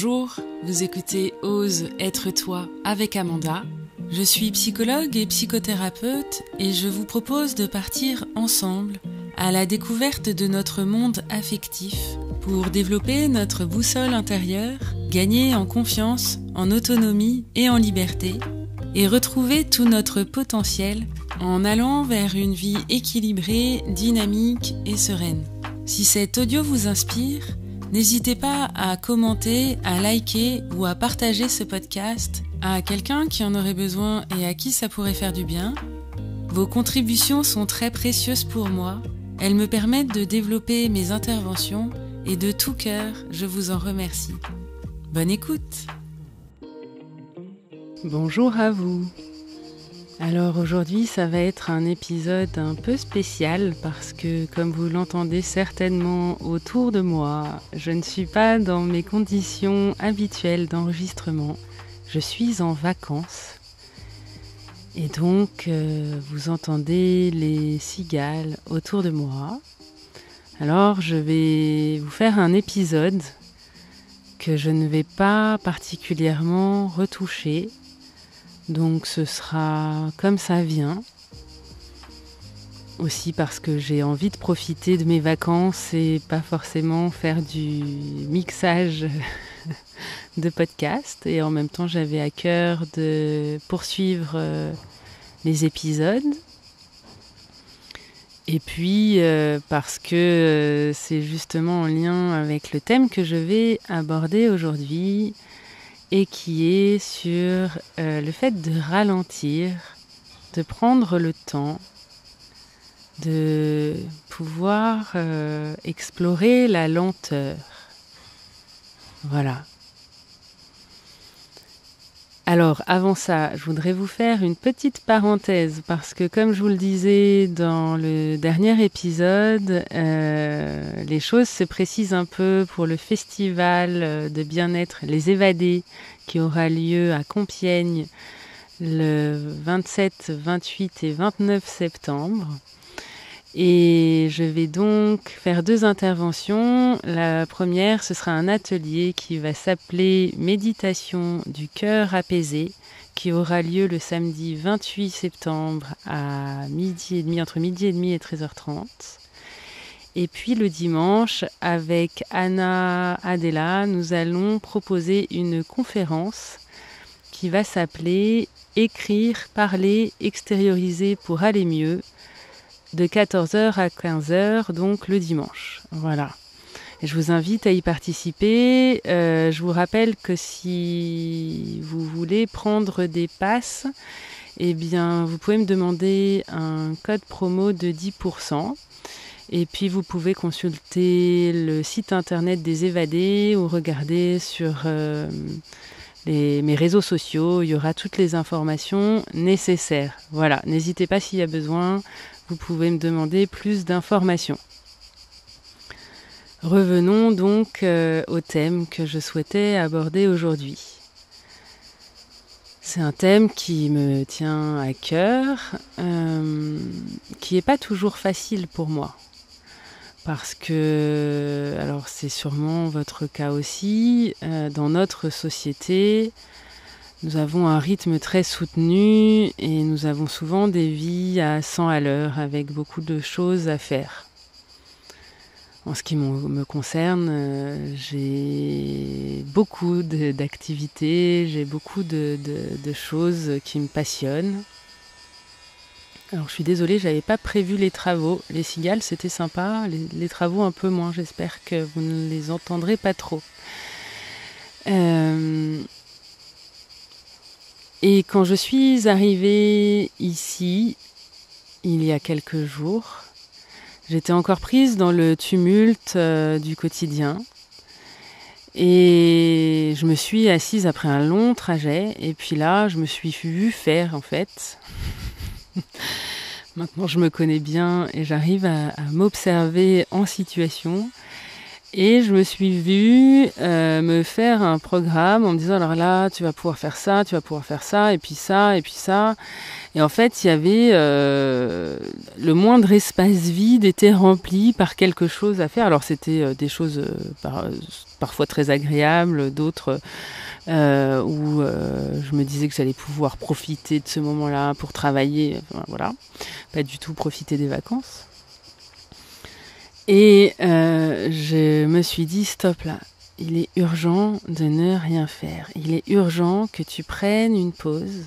Bonjour, vous écoutez Ose être toi avec Amanda. Je suis psychologue et psychothérapeute et je vous propose de partir ensemble à la découverte de notre monde affectif pour développer notre boussole intérieure, gagner en confiance, en autonomie et en liberté et retrouver tout notre potentiel en allant vers une vie équilibrée, dynamique et sereine. Si cet audio vous inspire, n'hésitez pas à commenter, à liker ou à partager ce podcast à quelqu'un qui en aurait besoin et à qui ça pourrait faire du bien. Vos contributions sont très précieuses pour moi. Elles me permettent de développer mes interventions et de tout cœur, je vous en remercie. Bonne écoute! Bonjour à vous. Alors aujourd'hui, ça va être un épisode un peu spécial parce que, comme vous l'entendez certainement autour de moi, je ne suis pas dans mes conditions habituelles d'enregistrement. Je suis en vacances et donc vous entendez les cigales autour de moi. Alors je vais vous faire un épisode que je ne vais pas particulièrement retoucher. Donc ce sera comme ça vient, aussi parce que j'ai envie de profiter de mes vacances et pas forcément faire du mixage de podcast. Et en même temps, j'avais à cœur de poursuivre les épisodes. Et puis parce que c'est justement en lien avec le thème que je vais aborder aujourd'hui, et qui est sur le fait de ralentir, de prendre le temps, de pouvoir explorer la lenteur. Voilà. Alors, avant ça, je voudrais vous faire une petite parenthèse parce que, comme je vous le disais dans le dernier épisode, les choses se précisent un peu pour le festival de bien-être Les Évadés qui aura lieu à Compiègne le 27, 28 et 29 septembre. Et je vais donc faire 2 interventions. La première, ce sera un atelier qui va s'appeler Méditation du cœur apaisé, qui aura lieu le samedi 28 septembre à midi et demi, entre midi et demi et 13h30. Et puis le dimanche, avec Anna Adela, nous allons proposer une conférence qui va s'appeler Écrire, parler, extérioriser pour aller mieux, de 14h à 15h, donc le dimanche. Voilà. Et je vous invite à y participer. Je vous rappelle que si vous voulez prendre des passes, eh bien, vous pouvez me demander un code promo de 10%. Et puis, vous pouvez consulter le site internet des Évadés ou regarder sur mes réseaux sociaux. Il y aura toutes les informations nécessaires. Voilà. N'hésitez pas s'il y a besoin. Vous pouvez me demander plus d'informations. Revenons donc au thème que je souhaitais aborder aujourd'hui. C'est un thème qui me tient à cœur, qui n'est pas toujours facile pour moi. Parce que, alors c'est sûrement votre cas aussi, dans notre société, nous avons un rythme très soutenu et nous avons souvent des vies à 100 à l'heure avec beaucoup de choses à faire. En ce qui me concerne, j'ai beaucoup d'activités, j'ai beaucoup de choses qui me passionnent. Alors je suis désolée, je n'avais pas prévu les travaux. Les cigales, c'était sympa, les travaux un peu moins. J'espère que vous ne les entendrez pas trop. Et quand je suis arrivée ici, il y a quelques jours, j'étais encore prise dans le tumulte du quotidien. Et je me suis assise après un long trajet. Et puis là, je me suis vue faire, en fait. Maintenant, je me connais bien et j'arrive à m'observer en situation. Et je me suis vue me faire un programme en me disant, alors là, tu vas pouvoir faire ça, tu vas pouvoir faire ça, et puis ça, et puis ça. Et en fait, il y avait le moindre espace vide était rempli par quelque chose à faire. Alors c'était des choses parfois très agréables, d'autres où je me disais que j'allais pouvoir profiter de ce moment-là pour travailler. Enfin, voilà, pas du tout profiter des vacances. Et je me suis dit, stop là, il est urgent de ne rien faire. Il est urgent que tu prennes une pause,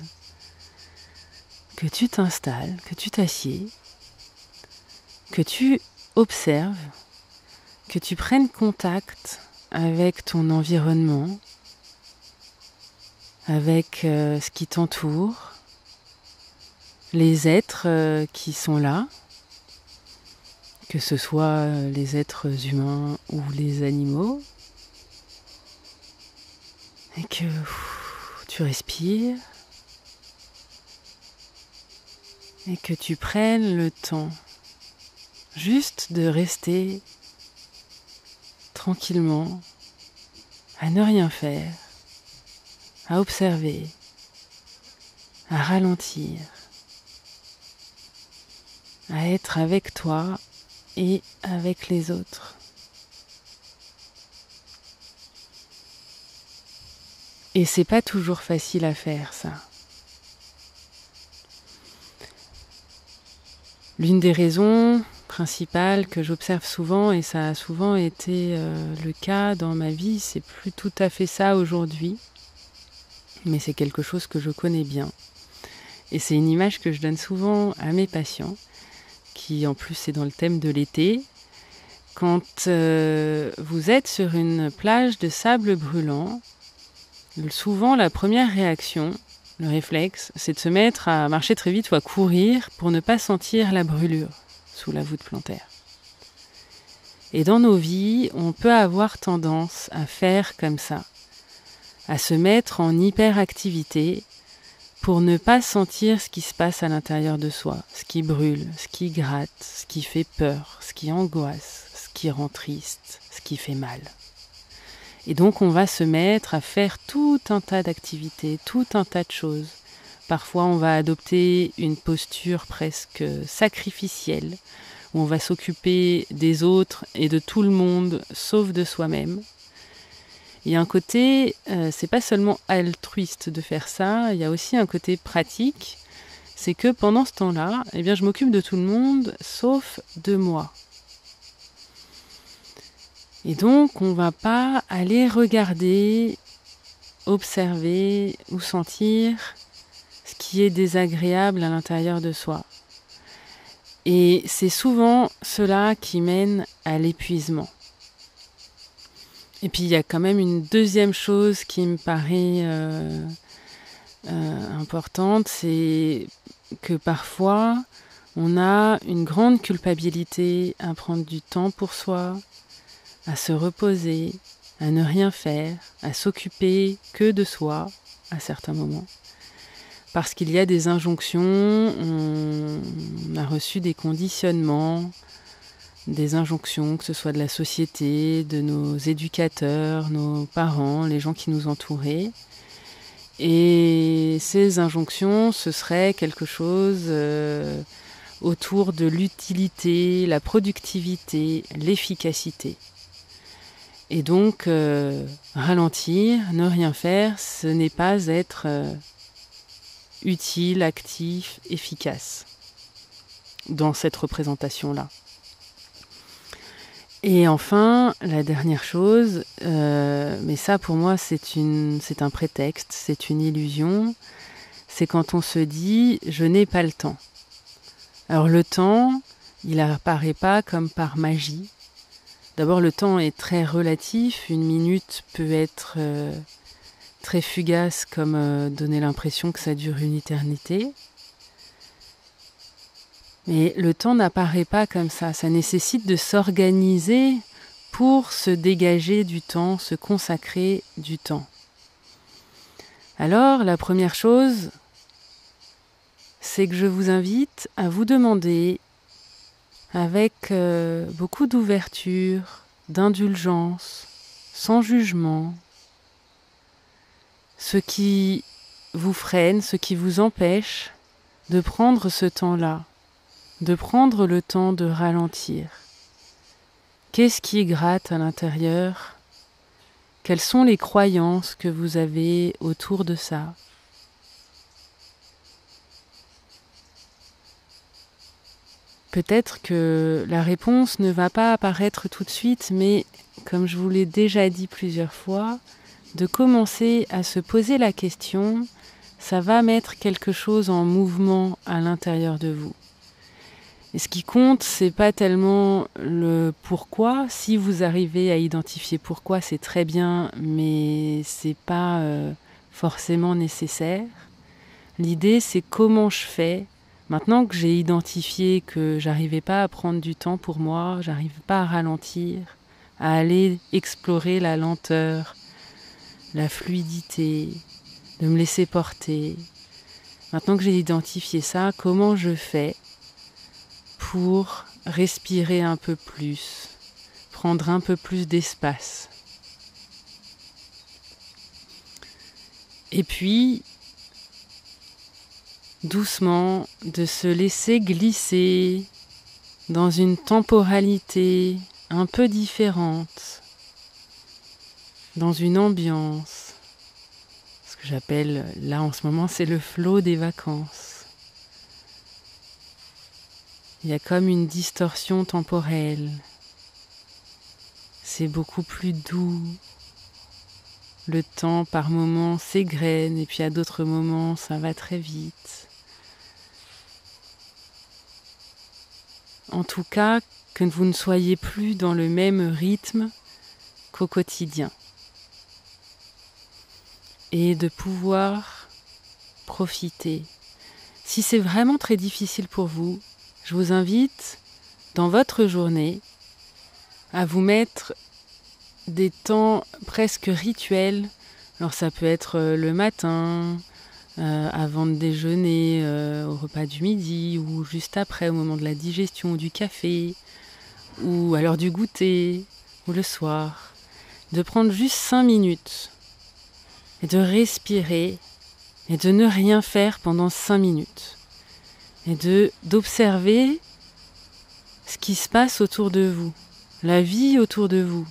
que tu t'installes, que tu t'assieds, que tu observes, que tu prennes contact avec ton environnement, avec ce qui t'entoure, les êtres qui sont là, que ce soit les êtres humains ou les animaux, et que tu respires, et que tu prennes le temps juste de rester tranquillement, à ne rien faire, à observer, à ralentir, à être avec toi et avec les autres. Et c'est pas toujours facile à faire, ça. L'une des raisons principales que j'observe souvent, et ça a souvent été le cas dans ma vie, c'est plus tout à fait ça aujourd'hui, mais c'est quelque chose que je connais bien. Et c'est une image que je donne souvent à mes patients, qui en plus est dans le thème de l'été. Quand vous êtes sur une plage de sable brûlant, souvent la première réaction, le réflexe, c'est de se mettre à marcher très vite ou à courir pour ne pas sentir la brûlure sous la voûte plantaire. Et dans nos vies, on peut avoir tendance à faire comme ça, à se mettre en hyperactivité pour ne pas sentir ce qui se passe à l'intérieur de soi, ce qui brûle, ce qui gratte, ce qui fait peur, ce qui angoisse, ce qui rend triste, ce qui fait mal. Et donc on va se mettre à faire tout un tas d'activités, tout un tas de choses. Parfois on va adopter une posture presque sacrificielle, où on va s'occuper des autres et de tout le monde, sauf de soi-même. Il y a un côté, c'est pas seulement altruiste de faire ça, il y a aussi un côté pratique, c'est que pendant ce temps-là, eh bien, je m'occupe de tout le monde, sauf de moi. Et donc, on va pas aller regarder, observer ou sentir ce qui est désagréable à l'intérieur de soi. Et c'est souvent cela qui mène à l'épuisement. Et puis il y a quand même une deuxième chose qui me paraît importante, c'est que parfois on a une grande culpabilité à prendre du temps pour soi, à se reposer, à ne rien faire, à s'occuper que de soi à certains moments. Parce qu'il y a des injonctions, on a reçu des conditionnements, des injonctions, que ce soit de la société, de nos éducateurs, nos parents, les gens qui nous entouraient. Et ces injonctions, ce serait quelque chose autour de l'utilité, la productivité, l'efficacité. Et donc, ralentir, ne rien faire, ce n'est pas être utile, actif, efficace dans cette représentation-là. Et enfin, la dernière chose, mais ça pour moi c'est un prétexte, c'est une illusion, c'est quand on se dit « je n'ai pas le temps ». Alors le temps, il n'apparaît pas comme par magie. D'abord le temps est très relatif, une minute peut être très fugace comme donner l'impression que ça dure une éternité. Mais le temps n'apparaît pas comme ça, ça nécessite de s'organiser pour se dégager du temps, se consacrer du temps. Alors, la première chose, c'est que je vous invite à vous demander, avec beaucoup d'ouverture d'indulgence, sans jugement, ce qui vous freine, ce qui vous empêche de prendre ce temps-là, de prendre le temps de ralentir. Qu'est-ce qui gratte à l'intérieur ? Quelles sont les croyances que vous avez autour de ça ? Peut-être que la réponse ne va pas apparaître tout de suite, mais comme je vous l'ai déjà dit plusieurs fois, de commencer à se poser la question, ça va mettre quelque chose en mouvement à l'intérieur de vous. Et ce qui compte, c'est pas tellement le pourquoi. Si vous arrivez à identifier pourquoi, c'est très bien, mais c'est pas forcément nécessaire. L'idée, c'est comment je fais. Maintenant que j'ai identifié que j'arrivais pas à prendre du temps pour moi, j'arrive pas à ralentir, à aller explorer la lenteur, la fluidité, de me laisser porter. Maintenant que j'ai identifié ça, comment je fais pour respirer un peu plus, prendre un peu plus d'espace. Et puis, doucement, de se laisser glisser dans une temporalité un peu différente, dans une ambiance. Ce que j'appelle, là en ce moment, c'est le flow des vacances. Il y a comme une distorsion temporelle. C'est beaucoup plus doux. Le temps, par moments, s'égrène, et puis à d'autres moments, ça va très vite. En tout cas, que vous ne soyez plus dans le même rythme qu'au quotidien. Et de pouvoir profiter. Si c'est vraiment très difficile pour vous, je vous invite, dans votre journée, à vous mettre des temps presque rituels. Alors ça peut être le matin, avant de déjeuner, au repas du midi, ou juste après, au moment de la digestion, ou du café, ou à l'heure du goûter, ou le soir. De prendre juste 5 minutes, et de respirer, et de ne rien faire pendant 5 minutes. Et d'observer ce qui se passe autour de vous, la vie autour de vous.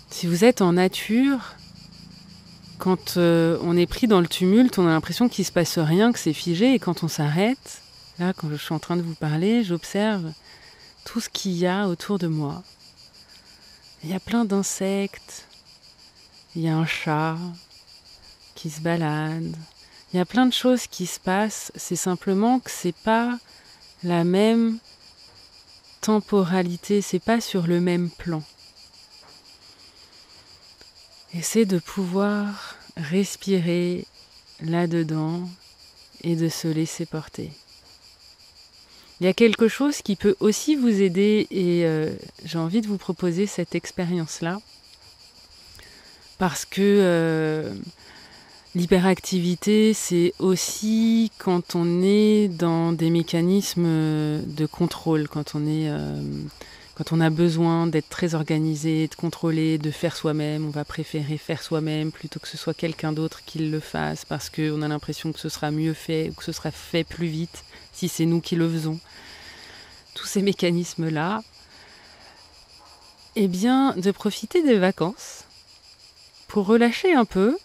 Si vous êtes en nature, quand on est pris dans le tumulte, on a l'impression qu'il ne se passe rien, que c'est figé, et quand on s'arrête, là, quand je suis en train de vous parler, j'observe tout ce qu'il y a autour de moi. Il y a plein d'insectes, il y a un chat qui se balade. Il y a plein de choses qui se passent, c'est simplement que c'est pas la même temporalité, c'est pas sur le même plan. Et c'est de pouvoir respirer là-dedans et de se laisser porter. Il y a quelque chose qui peut aussi vous aider et j'ai envie de vous proposer cette expérience-là parce que l'hyperactivité, c'est aussi quand on est dans des mécanismes de contrôle, quand on a besoin d'être très organisé, de contrôler, de faire soi-même. On va préférer faire soi-même plutôt que ce soit quelqu'un d'autre qui le fasse parce qu'on a l'impression que ce sera mieux fait ou que ce sera fait plus vite si c'est nous qui le faisons. Tous ces mécanismes-là, eh bien, de profiter des vacances pour relâcher un peu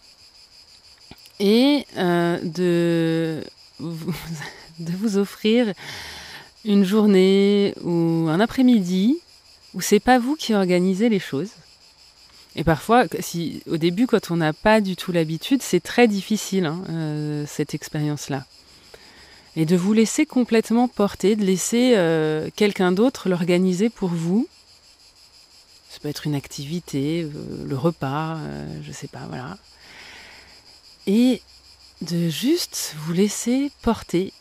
et de vous offrir une journée ou un après-midi où c'est pas vous qui organisez les choses. Et parfois, au début, quand on n'a pas du tout l'habitude, c'est très difficile, cette expérience-là. Et de vous laisser complètement porter, de laisser quelqu'un d'autre l'organiser pour vous. Ça peut être une activité, le repas, je sais pas, voilà. Et de juste vous laisser porter.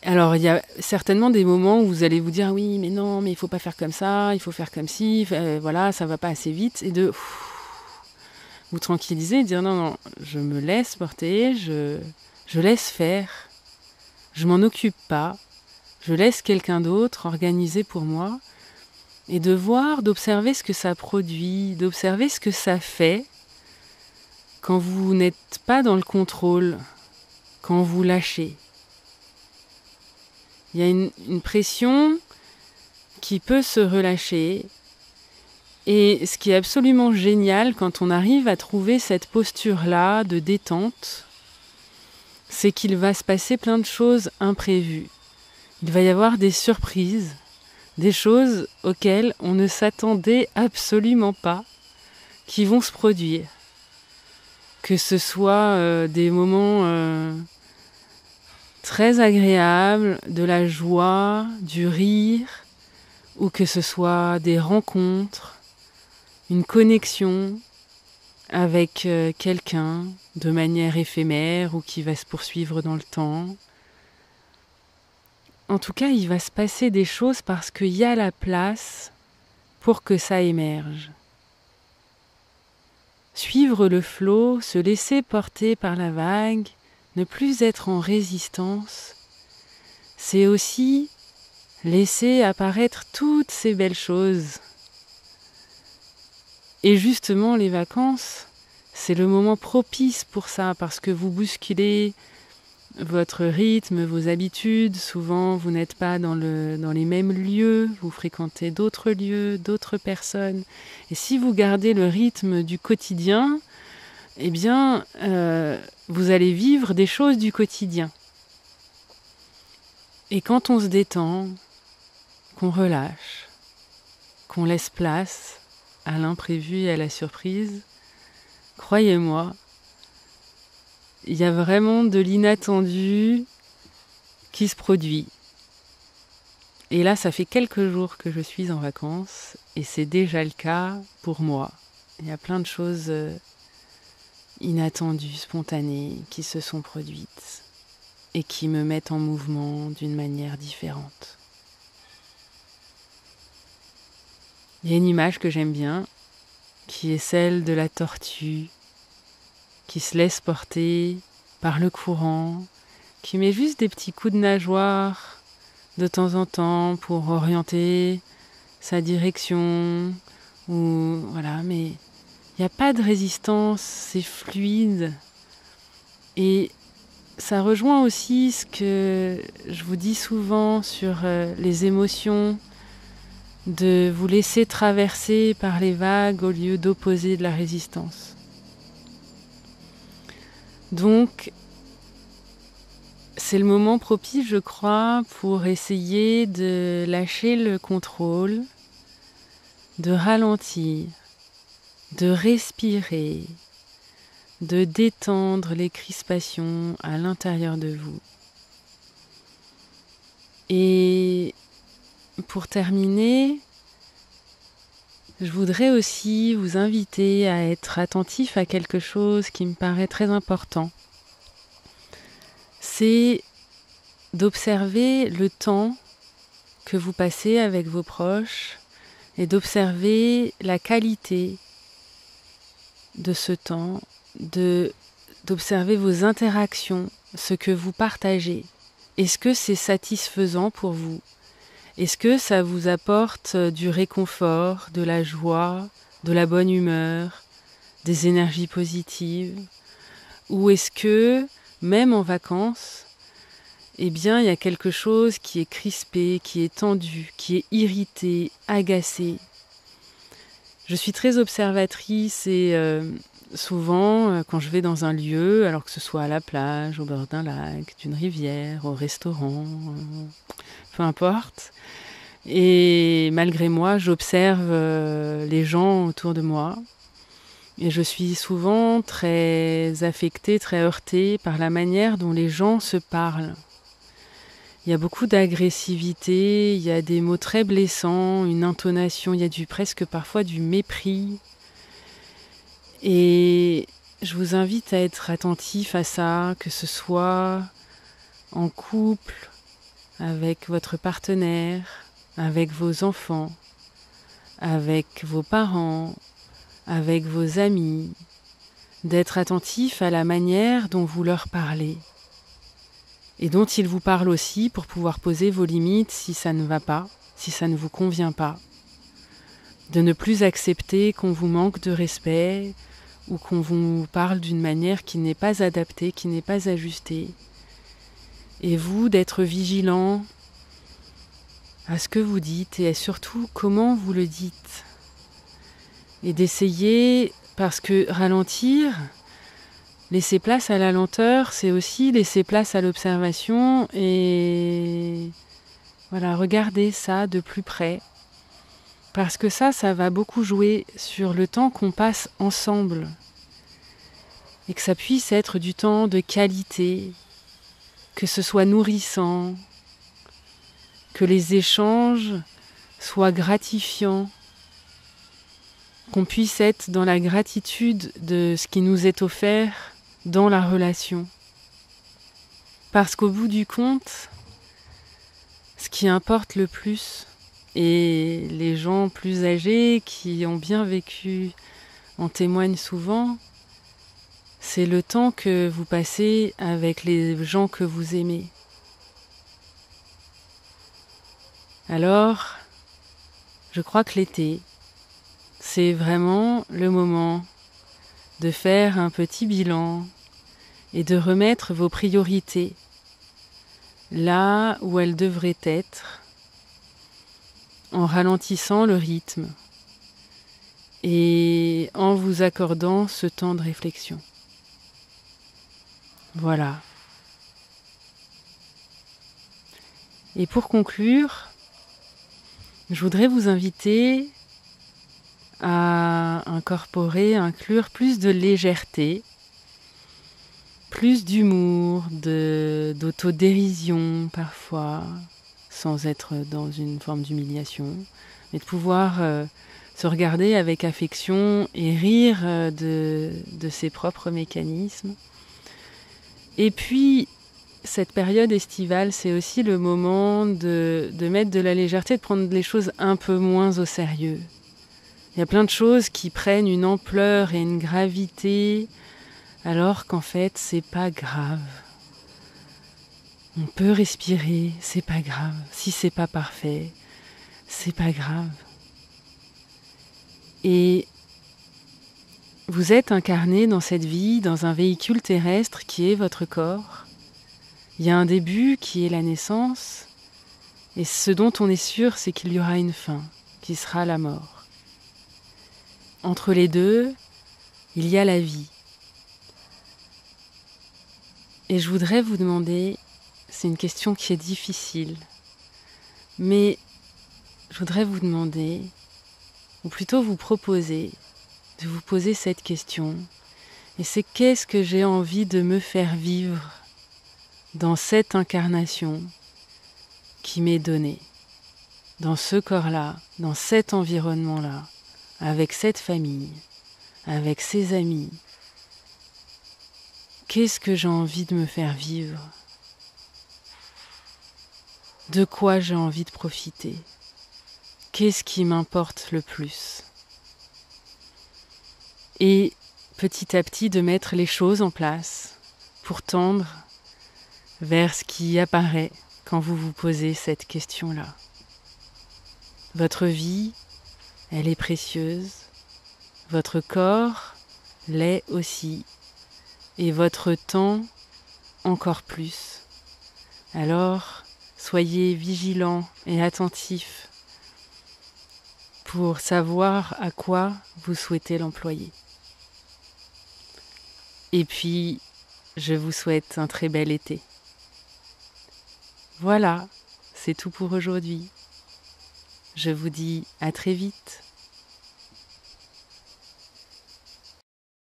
Alors, il y a certainement des moments où vous allez vous dire « Oui, mais non, mais il ne faut pas faire comme ça, il faut faire comme ci, voilà, ça ne va pas assez vite. » Et de vous tranquilliser et dire « Non, non, je me laisse porter, je laisse faire, je m'en occupe pas, je laisse quelqu'un d'autre organiser pour moi. et de voir, d'observer ce que ça produit, d'observer ce que ça fait quand vous n'êtes pas dans le contrôle, quand vous lâchez. Il y a une pression qui peut se relâcher. Et ce qui est absolument génial quand on arrive à trouver cette posture-là de détente, c'est qu'il va se passer plein de choses imprévues. Il va y avoir des surprises, des choses auxquelles on ne s'attendait absolument pas, qui vont se produire. Que ce soit des moments très agréables, de la joie, du rire, ou que ce soit des rencontres, une connexion avec quelqu'un de manière éphémère ou qui va se poursuivre dans le temps. En tout cas, il va se passer des choses parce qu'il y a la place pour que ça émerge. Suivre le flot, se laisser porter par la vague, ne plus être en résistance, c'est aussi laisser apparaître toutes ces belles choses. Et justement, les vacances, c'est le moment propice pour ça, parce que vous bousculez votre rythme, vos habitudes. Souvent, vous n'êtes pas dans les mêmes lieux, vous fréquentez d'autres lieux, d'autres personnes. Et si vous gardez le rythme du quotidien, eh bien, vous allez vivre des choses du quotidien. Et quand on se détend, qu'on relâche, qu'on laisse place à l'imprévu et à la surprise, croyez-moi, il y a vraiment de l'inattendu qui se produit. Et là, ça fait quelques jours que je suis en vacances et c'est déjà le cas pour moi. Il y a plein de choses inattendues, spontanées, qui se sont produites et qui me mettent en mouvement d'une manière différente. Il y a une image que j'aime bien, qui est celle de la tortue, qui se laisse porter par le courant, qui met juste des petits coups de nageoire de temps en temps pour orienter sa direction, ou voilà, mais il n'y a pas de résistance, c'est fluide. Et ça rejoint aussi ce que je vous dis souvent sur les émotions, de vous laisser traverser par les vagues au lieu d'opposer de la résistance. Donc, c'est le moment propice, je crois, pour essayer de lâcher le contrôle, de ralentir, de respirer, de détendre les crispations à l'intérieur de vous. Et pour terminer, je voudrais aussi vous inviter à être attentif à quelque chose qui me paraît très important. C'est d'observer le temps que vous passez avec vos proches et d'observer la qualité de ce temps, d'observer vos interactions, ce que vous partagez. Est-ce que c'est satisfaisant pour vous ? Est-ce que ça vous apporte du réconfort, de la joie, de la bonne humeur, des énergies positives ? Ou est-ce que, même en vacances, eh bien, il y a quelque chose qui est crispé, qui est tendu, qui est irrité, agacé ? Je suis très observatrice et souvent, quand je vais dans un lieu, alors que ce soit à la plage, au bord d'un lac, d'une rivière, au restaurant, peu importe, et malgré moi, j'observe les gens autour de moi et je suis souvent très affectée, très heurtée par la manière dont les gens se parlent. Il y a beaucoup d'agressivité, il y a des mots très blessants, une intonation, il y a presque parfois du mépris. Et je vous invite à être attentif à ça, que ce soit en couple, avec votre partenaire, avec vos enfants, avec vos parents, avec vos amis, d'être attentif à la manière dont vous leur parlez et dont ils vous parlent aussi pour pouvoir poser vos limites si ça ne va pas, si ça ne vous convient pas. de ne plus accepter qu'on vous manque de respect ou qu'on vous parle d'une manière qui n'est pas adaptée, qui n'est pas ajustée. Et vous, d'être vigilant à ce que vous dites et surtout comment vous le dites. Et d'essayer, parce que ralentir, laisser place à la lenteur, c'est aussi laisser place à l'observation et voilà, regarder ça de plus près. Parce que ça va beaucoup jouer sur le temps qu'on passe ensemble. Et que ça puisse être du temps de qualité, que ce soit nourrissant, que les échanges soient gratifiants, qu'on puisse être dans la gratitude de ce qui nous est offert dans la relation. Parce qu'au bout du compte, ce qui importe le plus, et les gens plus âgés qui ont bien vécu en témoignent souvent, c'est le temps que vous passez avec les gens que vous aimez. Alors, je crois que l'été, c'est vraiment le moment de faire un petit bilan et de remettre vos priorités là où elles devraient être, en ralentissant le rythme et en vous accordant ce temps de réflexion. Voilà. Et pour conclure, je voudrais vous inviter à inclure plus de légèreté, plus d'humour, d'autodérision parfois, sans être dans une forme d'humiliation, mais de pouvoir se regarder avec affection et rire de ses propres mécanismes. Et puis, cette période estivale, c'est aussi le moment de mettre de la légèreté, de prendre les choses un peu moins au sérieux. Il y a plein de choses qui prennent une ampleur et une gravité, alors qu'en fait, c'est pas grave. On peut respirer, c'est pas grave. Si c'est pas parfait, c'est pas grave. Et vous êtes incarné dans cette vie, dans un véhicule terrestre qui est votre corps. Il y a un début qui est la naissance, et ce dont on est sûr, c'est qu'il y aura une fin, qui sera la mort. Entre les deux, il y a la vie. Et je voudrais vous demander, c'est une question qui est difficile, mais je voudrais vous demander, ou plutôt vous proposer, de vous poser cette question. Et c'est qu'est-ce que j'ai envie de me faire vivre dans cette incarnation qui m'est donnée, dans ce corps-là, dans cet environnement-là, avec cette famille, avec ces amis. Qu'est-ce que j'ai envie de me faire vivre? De quoi j'ai envie de profiter? Qu'est-ce qui m'importe le plus? Et petit à petit de mettre les choses en place pour tendre vers ce qui apparaît quand vous vous posez cette question-là. Votre vie, elle est précieuse, votre corps l'est aussi, et votre temps encore plus. Alors, soyez vigilants et attentifs pour savoir à quoi vous souhaitez l'employer. Et puis, je vous souhaite un très bel été. Voilà, c'est tout pour aujourd'hui. Je vous dis à très vite.